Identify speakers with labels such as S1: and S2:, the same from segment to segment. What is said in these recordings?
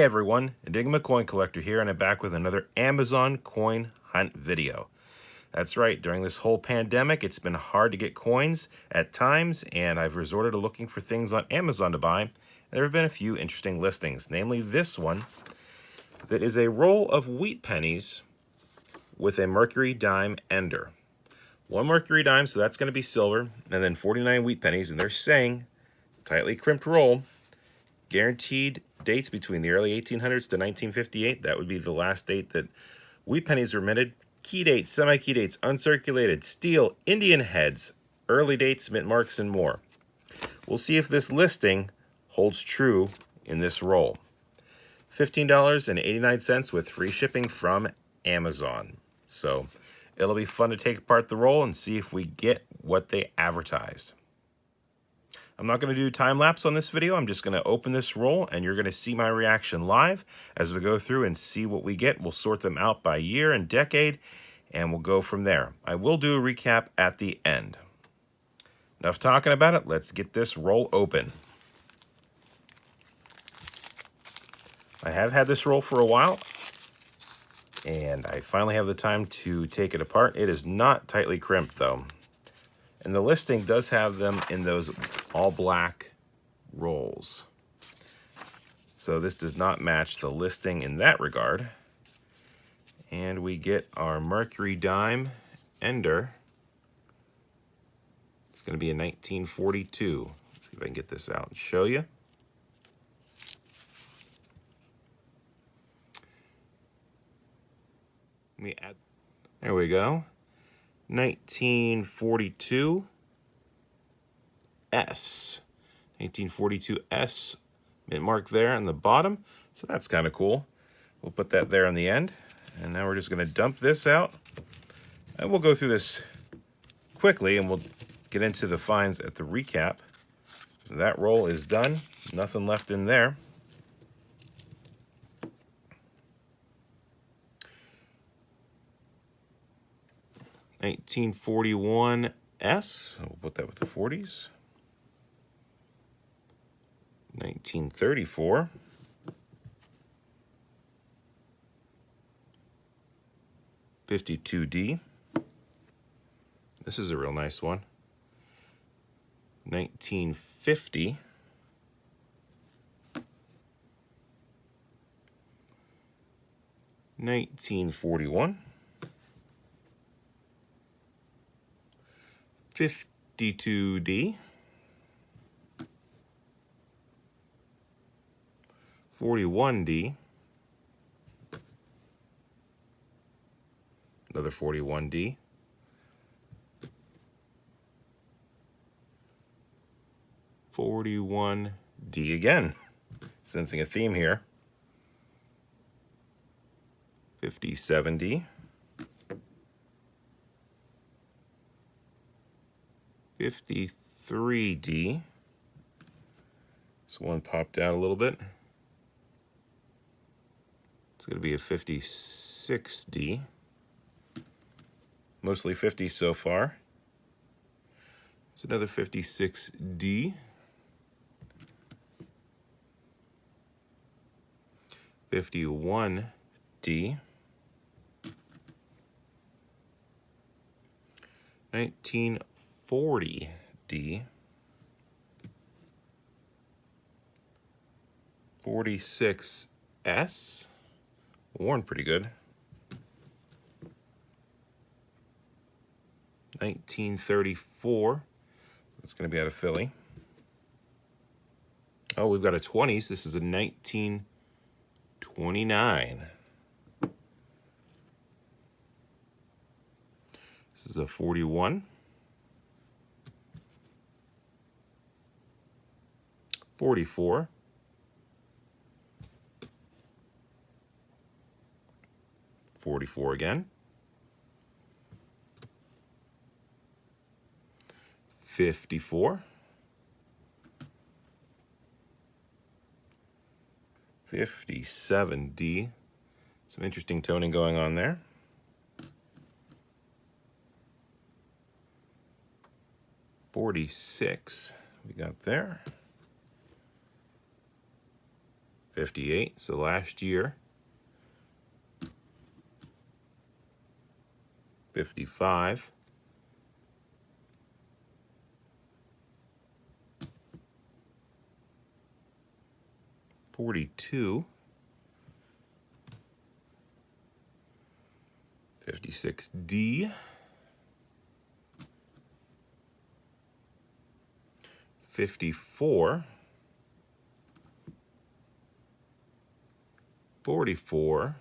S1: Hey everyone, EnigmaCoinCollector here, and I'm back with another Amazon coin hunt video. That's right, during this whole pandemic, it's been hard to get coins at times, and I've resorted to looking for things on Amazon to buy. And there have been a few interesting listings, namely this one that is a roll of wheat pennies with a mercury dime ender. One mercury dime, so that's going to be silver, and then 49 wheat pennies, and they're saying, tightly crimped roll, guaranteed dates between the early 1800s to 1958. That would be the last date that wheat pennies were minted. Key dates, semi-key dates, uncirculated, steel, Indian heads, early dates, mint marks, and more. We'll see if this listing holds true in this roll. $15.89 with free shipping from Amazon. So it'll be fun to take apart the roll and see if we get what they advertised. I'm not going to do time lapse on this video. I'm just going to open this roll and you're going to see my reaction live as we go through and see what we get. We'll sort them out by year and decade and we'll go from there. I will do a recap at the end. Enough talking about it. Let's get this roll open. I have had this roll for a while and I finally have the time to take it apart. It is not tightly crimped though. And the listing does have them in those all black rolls. So this does not match the listing in that regard. And we get our mercury dime ender. It's going to be a 1942. Let's see if I can get this out and show you. Let me add. There we go. 1942 S. 1942 S mint mark there on the bottom. So that's kind of cool. We'll put that there on the end. And now we're just going to dump this out. And we'll go through this quickly and we'll get into the finds at the recap. That roll is done. Nothing left in there. $1941 S. We'll put that with the 40s. 1934. $52D. This is a real nice one. 1950. $1941. 52D. 41D. Another 41D. 41D again. Sensing a theme here. 57D. 53D. This one popped out a little bit. It's going to be a 56D. Mostly 50 so far. There's another 56D. 51D. 1940D. 46S. Worn pretty good. 1934. That's going to be out of Philly. Oh, we've got a 20s. This is a 1929. This is a 41. 44. 44 again. 54. 57D. Some interesting toning going on there. 46 we got there. 58, so last year. 55. 42. 56D. 54. 44.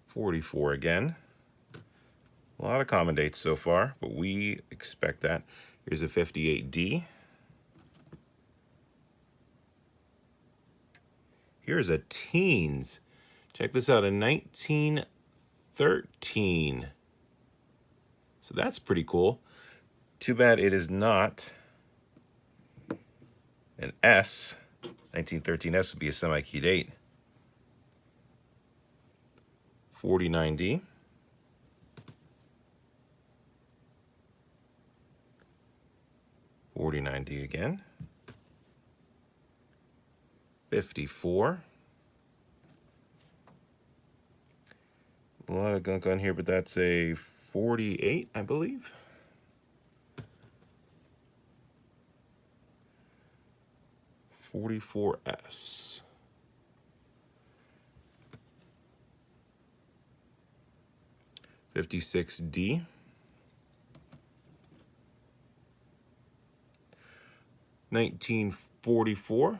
S1: 44 again. A lot of common dates so far, but we expect that. Here's a 58D. Here's a teens. Check this out, a 1913. So that's pretty cool. Too bad it is not an S. 1913S would be a semi-key date. 49D. 49D again. 54. A lot of gunk on here, but that's a 48, I believe. 44S. $56D. 1944.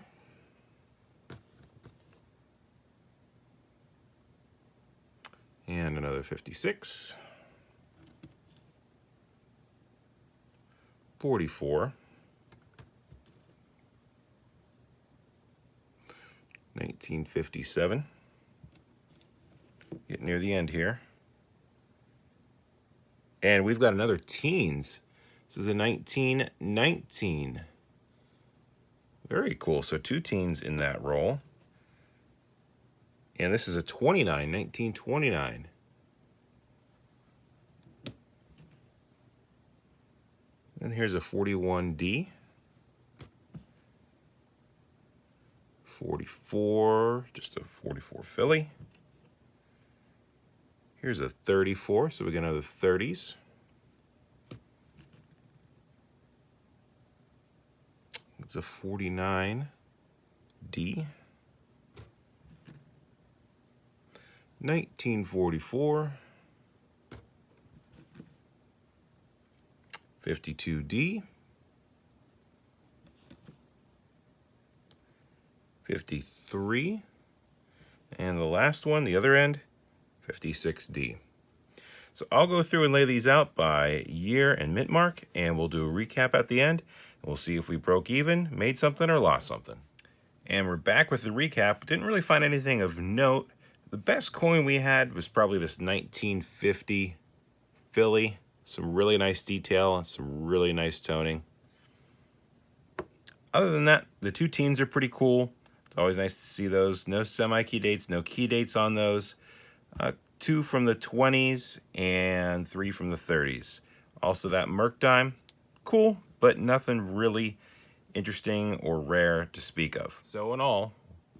S1: And another 56. 44. 1957. Getting near the end here. And we've got another teens. This is a 1919. Very cool. So 2 teens in that roll. And this is a 29, 1929. And here's a 41D. 44, just a 44 Philly. Here's a 34, so we get another 30s. It's a 49D. 1944. 52D. 53. And the last one, the other end, 56D. So I'll go through and lay these out by year and mint mark, and we'll do a recap at the end. We'll see if we broke even, made something, or lost something. And we're back with the recap. Didn't really find anything of note. The best coin we had was probably this 1950 Philly. Some really nice detail and some really nice toning. Other than that, the 2 teens are pretty cool. It's always nice to see those. No semi-key dates, no key dates on those. 2 from the 20s and 3 from the 30s. Also that Merc dime, cool, but nothing really interesting or rare to speak of. So in all,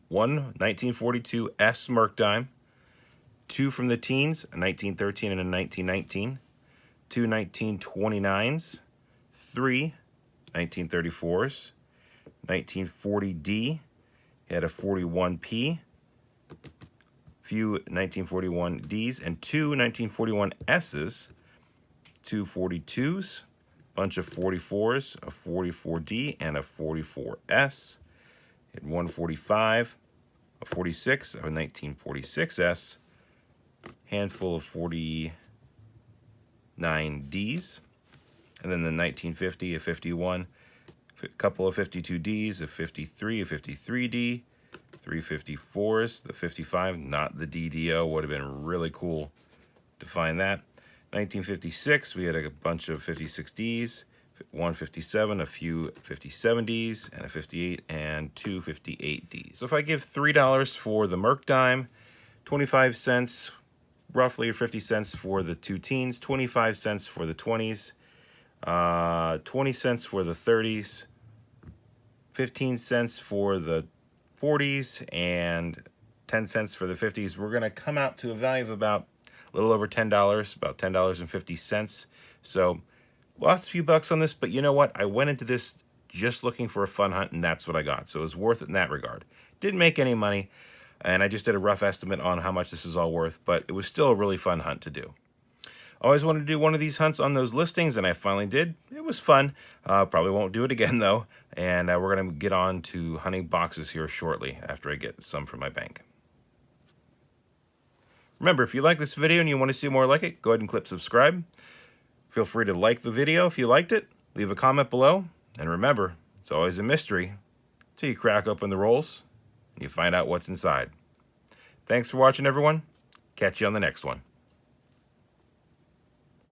S1: 1 1942 S Merc dime, 2 from the teens, a 1913 and a 1919, 2 1929s, 3 1934s, 1940D, had a 41P, few 1941Ds, and 2 1941Ss, 2 42s, bunch of 44s, a 44D, and a 44S. Had 145, a 46, a 1946S, handful of 49Ds, and then the 1950, a 51, a couple of 52Ds, a 53, a 53D, 354s, the 55, not the DDO, would have been really cool to find that. 1956, we had a bunch of 56Ds, 157, a few 57Ds, and a 58, and 2 58Ds. So if I give $3 for the Merc dime, 25 cents, roughly, or 50 cents for the 2 teens, 25 cents for the 20s, 20 cents for the 30s, 15 cents for the 40s and 10 cents for the 50s, we're going to come out to a value of about a little over $10, about $10.50. So lost a few bucks on this, but you know what? I went into this just looking for a fun hunt, and that's what I got. So it was worth it in that regard. Didn't make any money, and I just did a rough estimate on how much this is all worth, but it was still a really fun hunt to do. Always wanted to do one of these hunts on those listings, and I finally did. It was fun. Probably won't do it again, though, and we're going to get on to hunting boxes here shortly after I get some from my bank. Remember, if you like this video and you want to see more like it, go ahead and click subscribe. Feel free to like the video if you liked it. Leave a comment below. And remember, it's always a mystery till you crack open the rolls and you find out what's inside. Thanks for watching, everyone. Catch you on the next one.